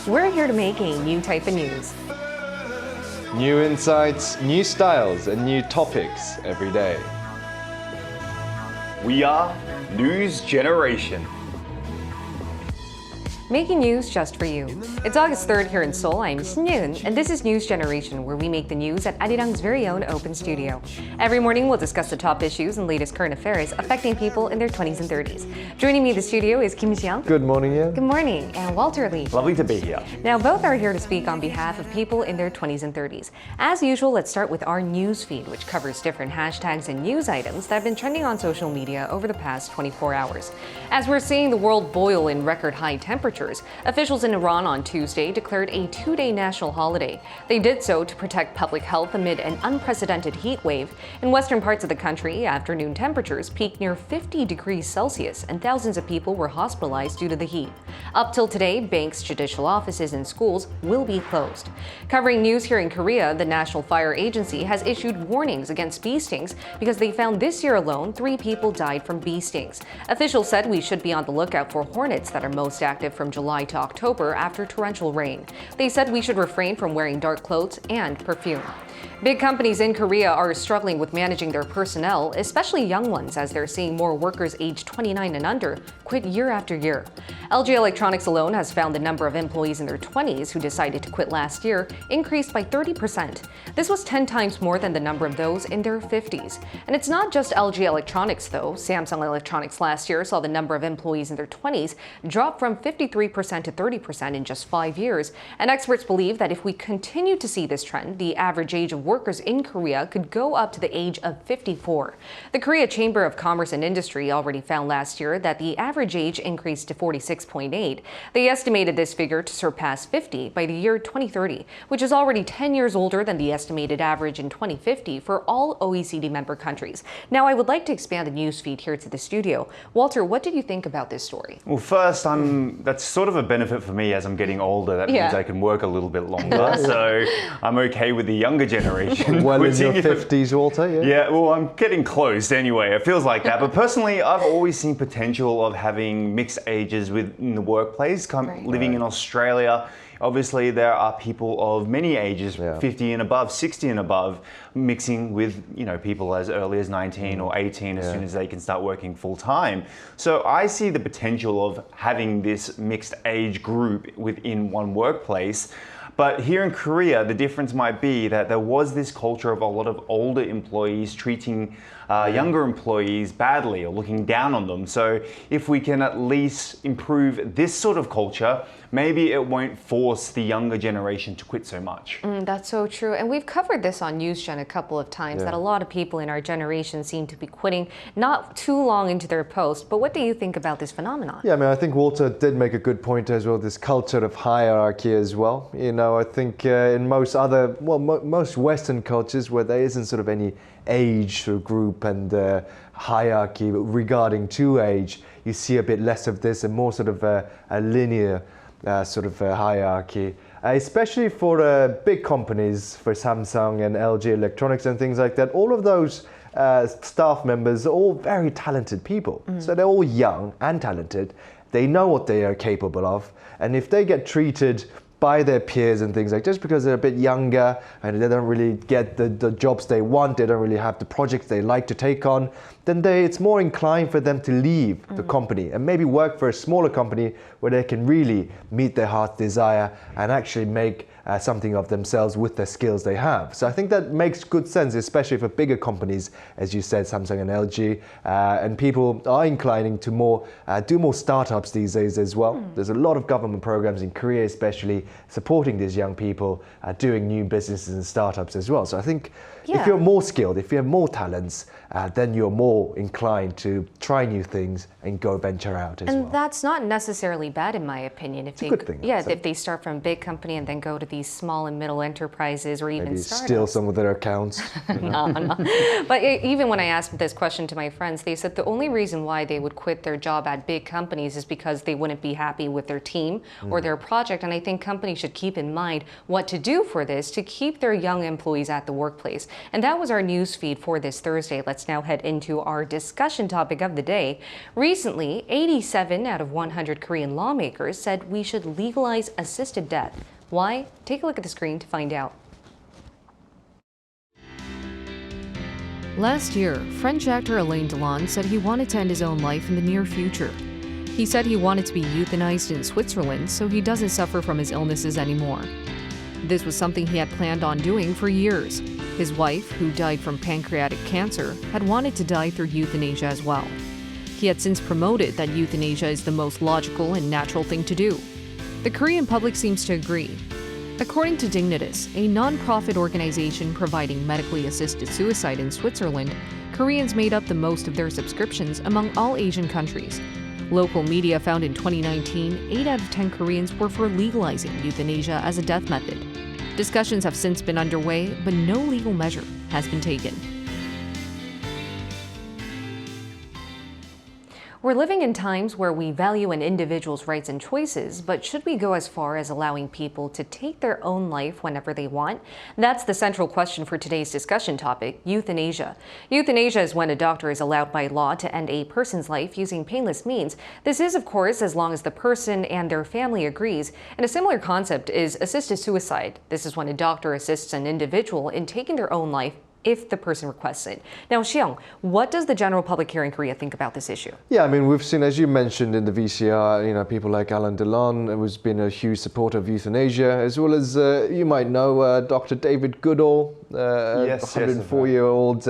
We're here to make a new type of news. New insights, new styles, and new topics every day. We are News Generation. Making news just for you. It's August 3rd here in Seoul. I'm Shin, and this is News Generation, where we make the news at Arirang's very own open studio. Every morning, we'll discuss the top issues and latest current affairs affecting people in their 20s and 30s. Joining me in the studio is Kim Xiang. Good morning, yeah. Good morning, and Walter Lee. Lovely to be here. Now, both are here to speak on behalf of people in their 20s and 30s. As usual, let's start with our news feed, which covers different hashtags and news items that have been trending on social media over the past 24 hours. As we're seeing the world boil in record high temperatures, officials in Iran on Tuesday declared a two-day national holiday. They did so to protect public health amid an unprecedented heat wave. In western parts of the country, afternoon temperatures peaked near 50 degrees Celsius, and thousands of people were hospitalized due to the heat. Up till today, banks, judicial offices, and schools will be closed. Covering news here in Korea, the National Fire Agency has issued warnings against bee stings because they found this year alone 3 people died from bee stings. Officials said we should be on the lookout for hornets that are most active from July to October after torrential rain. They said we should refrain from wearing dark clothes and perfume. Big companies in Korea are struggling with managing their personnel, especially young ones, as they're seeing more workers aged 29 and under quit year after year. LG Electronics alone has found the number of employees in their 20s who decided to quit last year increased by 30%. This was 10 times more than the number of those in their 50s. And it's not just LG Electronics, though. Samsung Electronics last year saw the number of employees in their 20s drop from 53% to 30% in just 5 years. And experts believe that if we continue to see this trend, the average age of workers in Korea could go up to the age of 54. The Korea Chamber of Commerce and Industry already found last year that the average age increased to 46.8. They estimated this figure to surpass 50 by the year 2030, which is already 10 years older than the estimated average in 2050 for all OECD member countries. Now, I would like to expand the news feed here to the studio. Walter, what did you think about this story? Well, first, that's sort of a benefit for me as I'm getting older. That means I can work a little bit longer. So I'm okay with the younger generation. Well, in your 50s, Walter, yeah? Yeah, well, I'm getting close anyway. It feels like that. But personally, I've always seen potential of having mixed ages within the workplace. Living in Australia, obviously there are people of many ages, 50 and above, 60 and above, mixing with people as early as 19 or 18 as soon as they can start working full time. So I see the potential of having this mixed age group within one workplace. But here in Korea, the difference might be that there was this culture of a lot of older employees treating younger employees badly or looking down on them. So if we can at least improve this sort of culture, maybe it won't force the younger generation to quit so much. That's so true. And we've covered this on NewsGen a couple of times, that a lot of people in our generation seem to be quitting not too long into their post. But what do you think about this phenomenon? Yeah, I mean, I think Walter did make a good point as well, this culture of hierarchy as well. I think in most other, most Western cultures where there isn't sort of any age sort of group and hierarchy regarding to age, you see a bit less of this and more sort of a linear sort of hierarchy, especially for big companies, for Samsung and LG Electronics and things like that. All of those staff members are all very talented people. So they're all young and talented. They know what they are capable of. And if they get treated by their peers and things like just because they're a bit younger and they don't really get the jobs they want, they don't really have the projects they like to take on, then it's more inclined for them to leave the company and maybe work for a smaller company where they can really meet their heart's desire and actually make something of themselves with the skills they have. So I think that makes good sense, especially for bigger companies, as you said, Samsung and LG, and people are inclining to do more startups these days as well. There's a lot of government programs in Korea especially supporting these young people doing new businesses and startups as well. So I think if you're more skilled, if you have more talents, then you're more inclined to try new things and go venture out as well. And that's not necessarily bad in my opinion. It's a good thing. Yeah, if they start from a big company and then go to these small and middle enterprises or even Maybe startups. steal some of their accounts. No. But even when I asked this question to my friends, they said the only reason why they would quit their job at big companies is because they wouldn't be happy with their team or their project. And I think companies should keep in mind what to do for this to keep their young employees at the workplace. And that was our news feed for this Thursday. Let's now head into our discussion topic of the day. Recently, 87 out of 100 Korean lawmakers said we should legalize assisted death. Why? Take a look at the screen to find out. Last year, French actor Alaindelon said he wanted to end his own life in the near future. He said he wanted to be euthanized in Switzerland so he doesn't suffer from his illnesses anymore. This was something he had planned on doing for years. His wife, who died from pancreatic cancer, had wanted to die through euthanasia as well. He had since promoted that euthanasia is the most logical and natural thing to do. The Korean public seems to agree. According to Dignitas, a non-profit organization providing medically assisted suicide in Switzerland, Koreans made up the most of their subscriptions among all Asian countries. Local media found in 2019, 8 out of 10 Koreans were for legalizing euthanasia as a death method. Discussions have since been underway, but no legal measure has been taken. We're living in times where we value an individual's rights and choices, but should we go as far as allowing people to take their own life whenever they want? That's the central question for today's discussion topic, euthanasia. Euthanasia is when a doctor is allowed by law to end a person's life using painless means. This is, of course, as long as the person and their family agrees. And a similar concept is assisted suicide. This is when a doctor assists an individual in taking their own life if the person requests it. Now, Xiong, what does the general public here in Korea think about this issue? Yeah, I mean, we've seen, as you mentioned in the VCR, people like Alaindelon, who's been a huge supporter of euthanasia, as well as, you might know, Dr. David Goodall, 104-year-old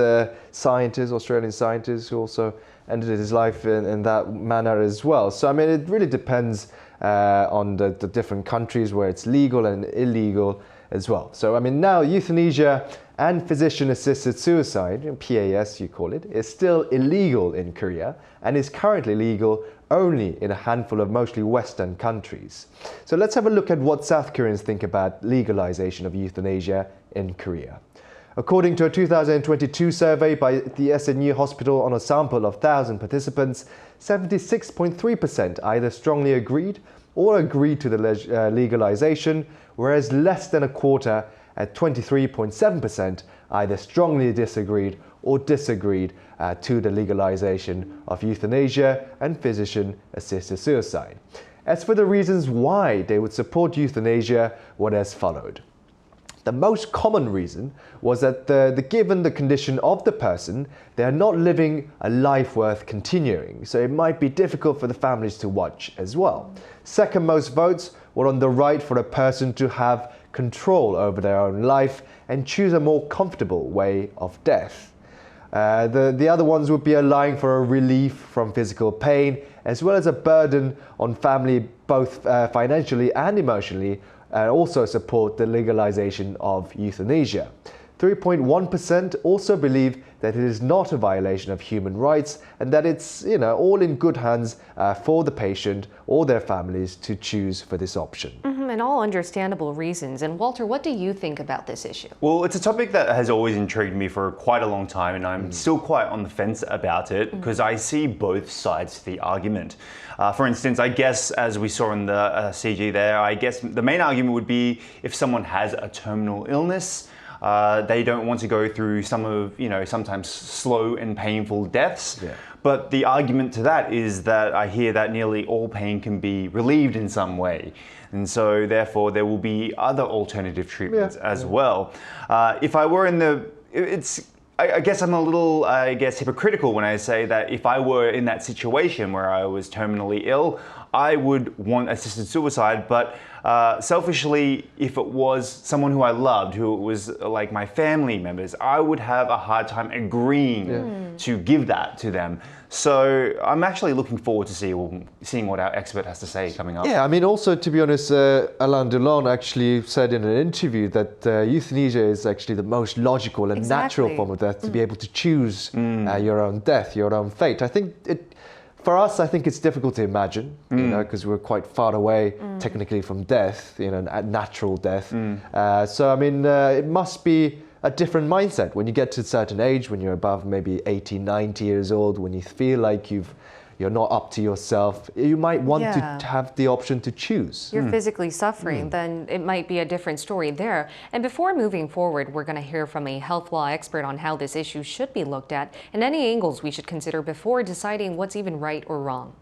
scientist, Australian scientist, who also ended his life in that manner as well. So, I mean, it really depends on the different countries where it's legal and illegal as well. So, I mean, now euthanasia and physician-assisted suicide, PAS you call it, is still illegal in Korea and is currently legal only in a handful of mostly Western countries. So let's have a look at what South Koreans think about legalization of euthanasia in Korea. According to a 2022 survey by the SNU Hospital on a sample of 1,000 participants, 76.3% either strongly agreed or agreed to the legalization, whereas less than a quarter at 23.7% either strongly disagreed or disagreed to the legalization of euthanasia and physician-assisted suicide. As for the reasons why they would support euthanasia, were as followed. The most common reason was that given the condition of the person, they are not living a life worth continuing, so it might be difficult for the families to watch as well. Second most votes were on the right for a person to have control over their own life and choose a more comfortable way of death. The other ones would be allowing for a relief from physical pain, as well as a burden on family both financially and emotionally, and also support the legalization of euthanasia. 3.1% also believe that it is not a violation of human rights and that it's all in good hands for the patient or their families to choose for this option. And all understandable reasons. And Walter, what do you think about this issue? Well, it's a topic that has always intrigued me for quite a long time, and I'm still quite on the fence about it because I see both sides to the argument. For instance, I guess, as we saw in the CG there, I guess the main argument would be if someone has a terminal illness, they don't want to go through some of, sometimes slow and painful deaths. Yeah. But the argument to that is that I hear that nearly all pain can be relieved in some way. And so therefore there will be other alternative treatments as well. If I were in I guess I'm a little, hypocritical when I say that if I were in that situation where I was terminally ill, I would want assisted suicide, but selfishly, if it was someone who I loved, who was like my family members, I would have a hard time agreeing to give that to them. So I'm actually looking forward to seeing what our expert has to say coming up. Yeah, I mean, also, to be honest, Alaindelon actually said in an interview that euthanasia is actually the most logical and natural form of death, to be able to choose your own death, your own fate. I think for us, I think it's difficult to imagine, because we're quite far away technically from death, natural death. So, I mean, it must be a different mindset when you get to a certain age, when you're above maybe 80, 90 years old, when you feel like you're not up to yourself. You might want to have the option to choose. You're physically suffering, then it might be a different story there. And before moving forward, we're going to hear from a health law expert on how this issue should be looked at and any angles we should consider before deciding what's even right or wrong.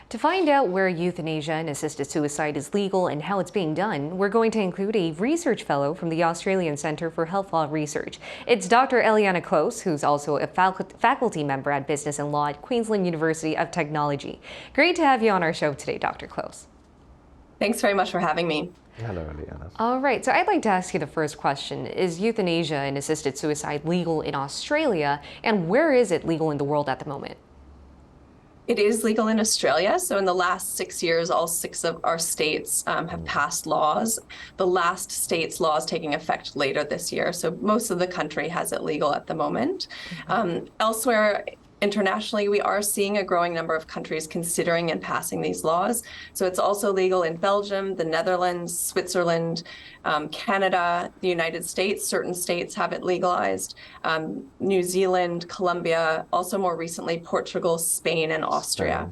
To find out where euthanasia and assisted suicide is legal and how it's being done, we're going to include a research fellow from the Australian Centre for Health Law Research. It's Dr. Eliana Close, who's also a faculty member at Business and Law at Queensland University of Technology. Great to have you on our show today, Dr. Close. Thanks very much for having me. Hello, Eliana. All right, so I'd like to ask you the first question. Is euthanasia and assisted suicide legal in Australia, and where is it legal in the world at the moment? It is legal in Australia. So in the last 6 years, all 6 of our states have passed laws. The last state's law is taking effect later this year. So most of the country has it legal at the moment. Elsewhere, internationally, we are seeing a growing number of countries considering and passing these laws. So it's also legal in Belgium, the Netherlands, Switzerland, Canada, the United States. Certain states have it legalized. New Zealand, Colombia, also more recently Portugal, Spain, and Austria.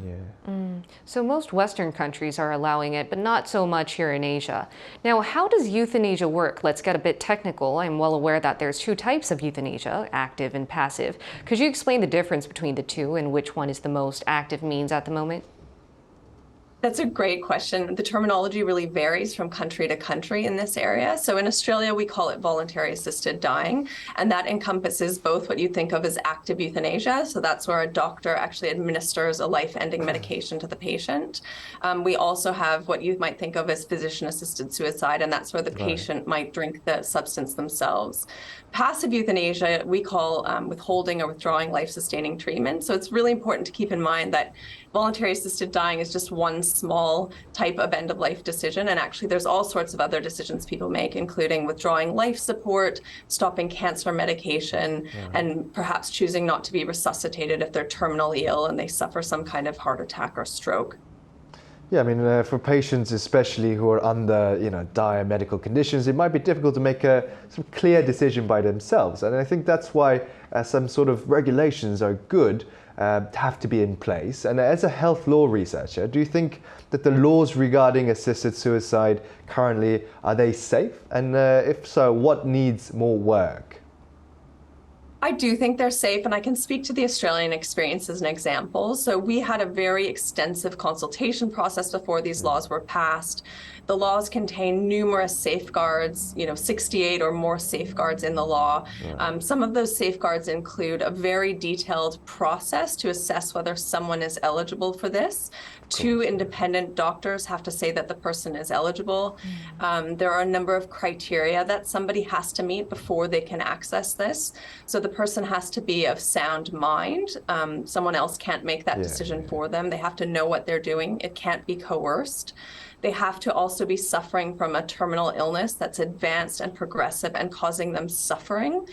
So most Western countries are allowing it, but not so much here in Asia. Now, how does euthanasia work? Let's get a bit technical. I'm well aware that there's 2 types of euthanasia, active and passive. Could you explain the difference between the 2 and which one is the most active means at the moment? That's a great question. The terminology really varies from country to country in this area. So in Australia, we call it voluntary assisted dying, and that encompasses both what you think of as active euthanasia. So that's where a doctor actually administers a life-ending medication to the patient. We also have what you might think of as physician-assisted suicide, and that's where the patient might drink the substance themselves. Passive euthanasia, we call withholding or withdrawing life-sustaining treatment. So it's really important to keep in mind that voluntary assisted dying is just one small type of end-of-life decision, and actually there's all sorts of other decisions people make, including withdrawing life support, stopping cancer medication, and perhaps choosing not to be resuscitated if they're terminally ill and they suffer some kind of heart attack or stroke. Yeah, I mean, for patients especially who are under, dire medical conditions, it might be difficult to make a sort of clear decision by themselves. And I think that's why some sort of regulations are good, have to be in place. And as a health law researcher, do you think that the laws regarding assisted suicide currently, are they safe? And if so, what needs more work? I do think they're safe, and I can speak to the Australian experience as an example. So we had a very extensive consultation process before these laws were passed. The laws contain numerous safeguards, 68 or more safeguards in the law. Some of those safeguards include a very detailed process to assess whether someone is eligible for this. 2 independent doctors have to say that the person is eligible. There are a number of criteria that somebody has to meet before they can access this. So the person has to be of sound mind. Someone else can't make that decision for them. They have to know what they're doing. It can't be coerced. They have to also be suffering from a terminal illness that's advanced and progressive and causing them suffering.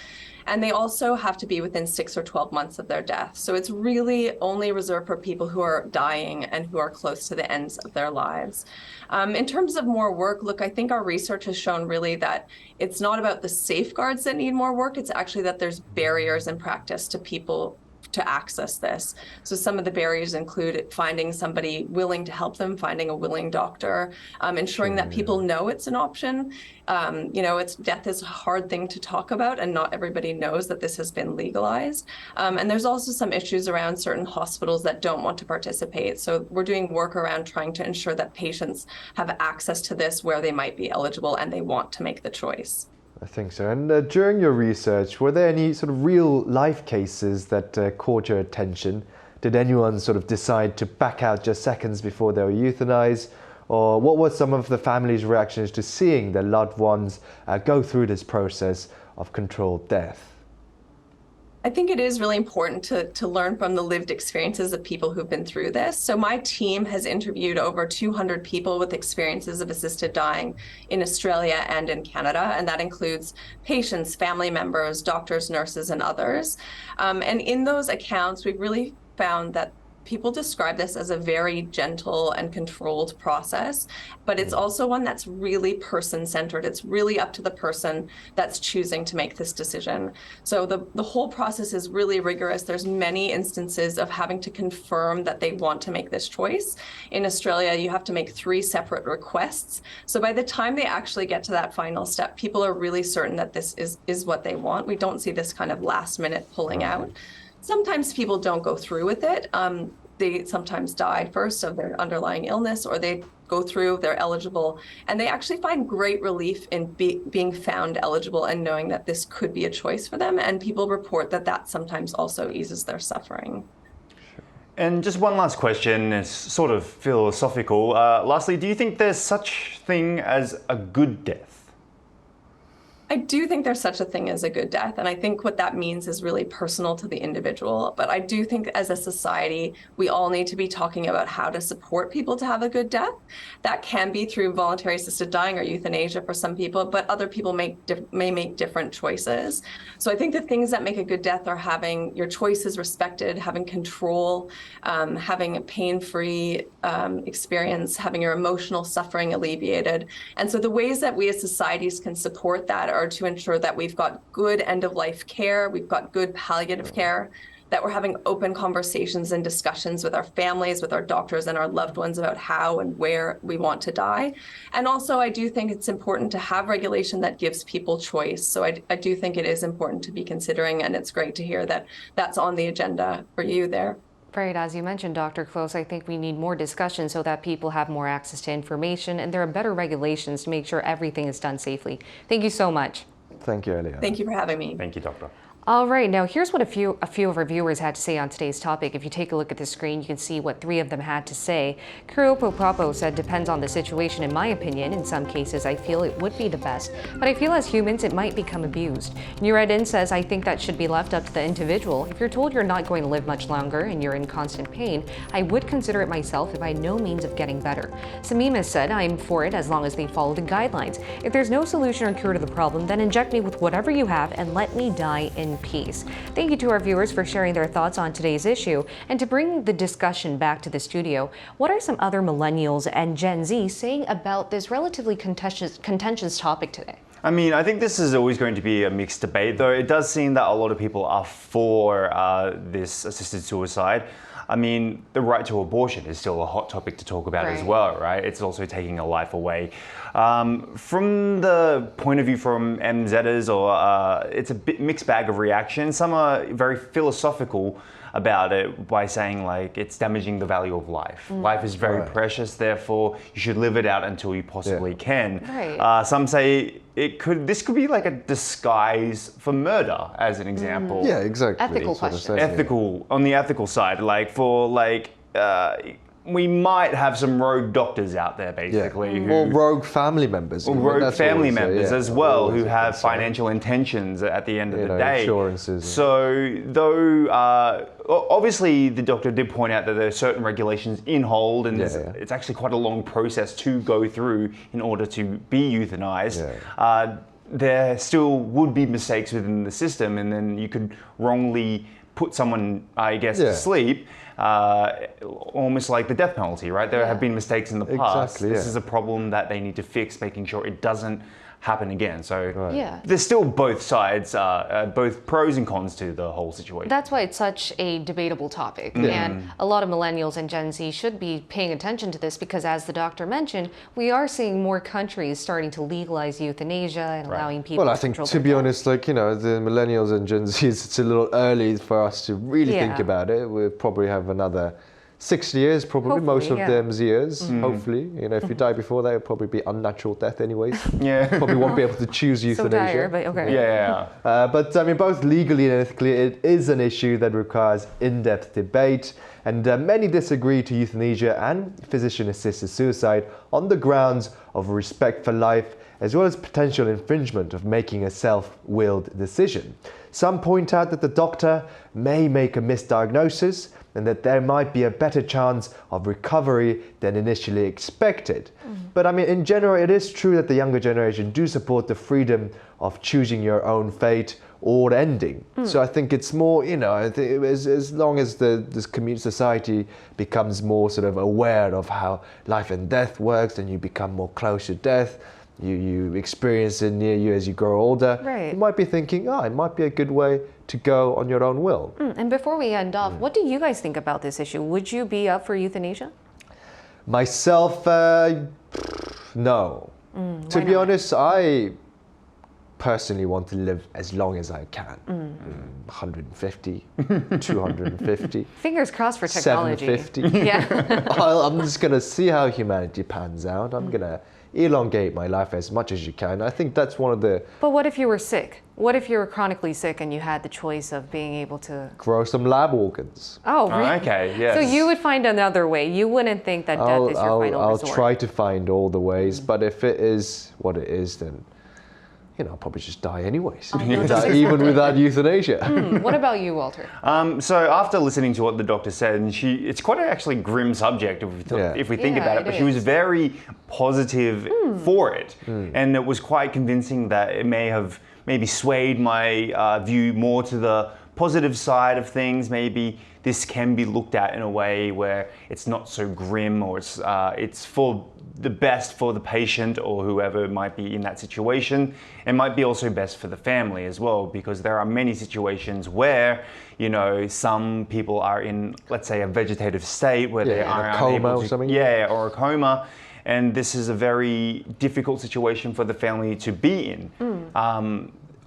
And they also have to be within 6 or 12 months of their death. So it's really only reserved for people who are dying and who are close to the ends of their lives. In terms of more work, look, I think our research has shown really that it's not about the safeguards that need more work. It's actually that there's barriers in practice to people to access this. So some of the barriers include finding somebody willing to help them, finding a willing doctor, ensuring that people know it's an option. Death is a hard thing to talk about, and not everybody knows that this has been legalized. And there's also some issues around certain hospitals that don't want to participate. So we're doing work around trying to ensure that patients have access to this where they might be eligible and they want to make the choice. I think so. And during your research, were there any sort of real life cases that caught your attention? did anyone sort of decide to back out just seconds before they were euthanized? Or what were some of the families' reactions to seeing their loved ones go through this process of controlled death? I think it is really important to learn from the lived experiences of people who've been through this. So my team has interviewed over 200 people with experiences of assisted dying in Australia and in Canada, and that includes patients, family members, doctors, nurses, and others. And in those accounts, we've really found that people describe this as a very gentle and controlled process, but it's also one that's really person-centered. It's really up to the person that's choosing to make this decision. So the whole process is really rigorous. There's many instances of having to confirm that they want to make this choice. In Australia, you have to make 3 separate requests. So by the time they actually get to that final step, people are really certain that this is what they want. We don't see this kind of last-minute pulling out. Sometimes people don't go through with it. They sometimes die first of their underlying illness, or they go through, they're eligible, and they actually find great relief in being found eligible and knowing that this could be a choice for them. And people report that that sometimes also eases their suffering. And just one last question, it's sort of philosophical. Lastly, do you think there's such thing as a good death? I do think there's such a thing as a good death, and I think what that means is really personal to the individual. But I do think as a society, we all need to be talking about how to support people to have a good death. That can be through voluntary assisted dying or euthanasia for some people, but other people may make different choices. So I think the things that make a good death are having your choices respected, having control, having a pain-free experience, having your emotional suffering alleviated. And so the ways that we as societies can support that are to ensure that we've got good end-of-life care, we've got good palliative care, that we're having open conversations and discussions with our families, with our doctors and our loved ones about how and where we want to die. And also, I do think it's important to have regulation that gives people choice. So I do think it is important to be considering, and it's great to hear that that's on the agenda for you there. Right, as you mentioned, Dr. Close, I think we need more discussion so that people have more access to information and there are better regulations to make sure everything is done safely. Thank you so much. Thank you, Elia. Thank you for having me. Thank you, Doctor. All right, now here's what a few of our viewers had to say on today's topic. If you take a look at the screen, you can see what 3 of them had to say. Kuropo Papo said, depends on the situation in my opinion. In some cases, I feel it would be the best, but I feel as humans, it might become abused. Nureddin says, I think that should be left up to the individual. If you're told you're not going to live much longer and you're in constant pain, I would consider it myself if I had no means of getting better. Samima said, I'm for it as long as they follow the guidelines. If there's no solution or cure to the problem, then inject me with whatever you have and let me die in peace. Thank you to our viewers for sharing their thoughts on today's issue. And to bring the discussion back to the studio, what are some other millennials and Gen Z saying about this relatively contentious topic today? I mean, I think this is always going to be a mixed debate, though it does seem that a lot of people are for this assisted suicide. I mean, the right to abortion is still a hot topic to talk about as well, right? It's also taking a life away. From the point of view from MZers, it's a bit mixed bag of reaction. Some are very philosophical about it by saying like it's damaging the value of life. Life is very precious, therefore you should live it out until you possibly can. Some say this could be like a disguise for murder, as an example. Yeah, exactly. Ethical question. Ethical, on the ethical side, we might have some rogue doctors out there, basically. Or rogue family members. Or rogue family members as well, who have financial intentions at the end of the day. Insurances. So, though, obviously the doctor did point out that there are certain regulations in hold, and it's actually quite a long process to go through in order to be euthanized. There still would be mistakes within the system, and then you could wrongly put someone, I guess, to sleep. Almost like the death penalty, right? There have been mistakes in the past. This is a problem that they need to fix, making sure it doesn't happen again. So there's still both sides, both pros and cons to the whole situation. That's why it's such a debatable topic. And a lot of millennials and Gen Z should be paying attention to this because, as the doctor mentioned, we are seeing more countries starting to legalize euthanasia and allowing people I think, to be honest, the millennials and Gen Zs, it's a little early for us to really think about it. We'll probably have another 60 years, probably, Hopefully, most of yeah. them's years, hopefully. You know, if you die before that, it'll probably be unnatural death anyways. Yeah. Probably won't be able to choose So euthanasia. dire, but okay. Yeah. But I mean, both legally and ethically, it is an issue that requires in-depth debate, and many disagree to euthanasia and physician-assisted suicide on the grounds of respect for life, as well as potential infringement of making a self-willed decision. Some point out that the doctor may make a misdiagnosis and that there might be a better chance of recovery than initially expected. But I mean, in general, it is true that the younger generation do support the freedom of choosing your own fate or ending. So I think it's more, you know, I think as long as this community society becomes more sort of aware of how life and death works, and you become more close to death, you experience it near you as you grow older, Right. you might be thinking, oh, it might be a good way to go on your own will. And before we end off, what do you guys think about this issue? Would you be up for euthanasia? Myself, no. To be honest, I personally want to live as long as I can. 150, 250, Fingers crossed for technology. 750. Yeah. I'm just going to see how humanity pans out. I'm going to elongate my life as much as you can. I think that's one of the... But what if you were sick? What if you were chronically sick and you had the choice of being able to... Grow some lab organs. Oh, really? Okay, yes. So you would find another way. You wouldn't think that death is your final I'll resort. try to find all the ways, but if it is what it is, then, you know, I'll probably just die anyways. you'll just Even without euthanasia. What about you, Walter? So after listening to what the doctor said, and it's quite an actually grim subject if we think Yeah, about it, it but she was is. very positive for it. And it was quite convincing that it may have maybe swayed my view more to the positive side of things. Maybe this can be looked at in a way where it's not so grim, or it's for the best for the patient or whoever might be in that situation. It might be also best for the family as well, because there are many situations where, you know, some people are in, let's say, a vegetative state where they Yeah, in a are coma unable or to, something. yeah, or a coma. And this is a very difficult situation for the family to be in.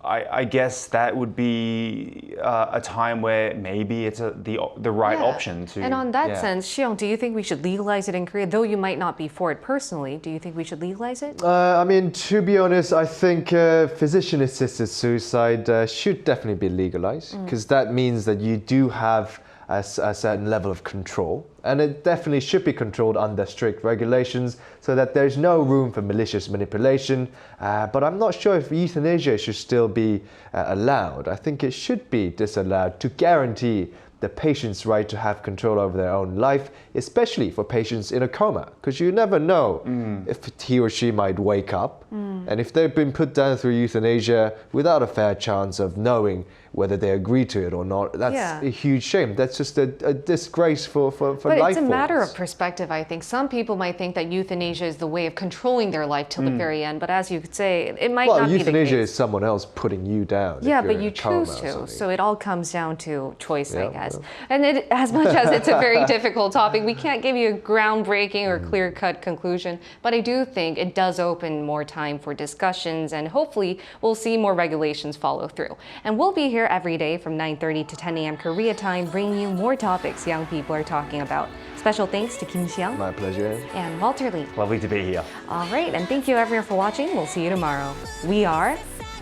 I guess that would be a time where maybe it's the right Yeah. option to. And on that yeah. sense, Xiong, do you think we should legalize it in Korea? Though you might not be for it personally, do you think we should legalize it? I mean, to be honest, I think physician-assisted suicide should definitely be legalized, because that means that you do have a certain level of control, and it definitely should be controlled under strict regulations so that there's no room for malicious manipulation. But I'm not sure if euthanasia should still be allowed. I think it should be disallowed to guarantee the patient's right to have control over their own life, especially for patients in a coma, because you never know if he or she might wake up. And if they've been put down through euthanasia without a fair chance of knowing whether they agree to it or not, that's Yeah. a huge shame. That's just a disgrace for But life it's a matter forms. of perspective, I think. Some people might think that euthanasia is the way of controlling their life till the very end. But as you could say, it might Well, not be the euthanasia case. is someone else putting you down. if Yeah, you're but in you a coma choose or to. something. So it all comes down to choice, I Yeah, guess. And as much as it's a very difficult topic, we can't give you a groundbreaking or clear-cut conclusion. But I do think it does open more time for discussions, and hopefully we'll see more regulations follow through. And we'll be here every day from 9:30 to 10 a.m. Korea time, bringing you more topics young people are talking about. Special thanks to Kim Xiang My pleasure. and Walter Lee. Lovely to be here. All right, and thank you everyone for watching. We'll see you tomorrow. We are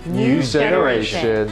New generation.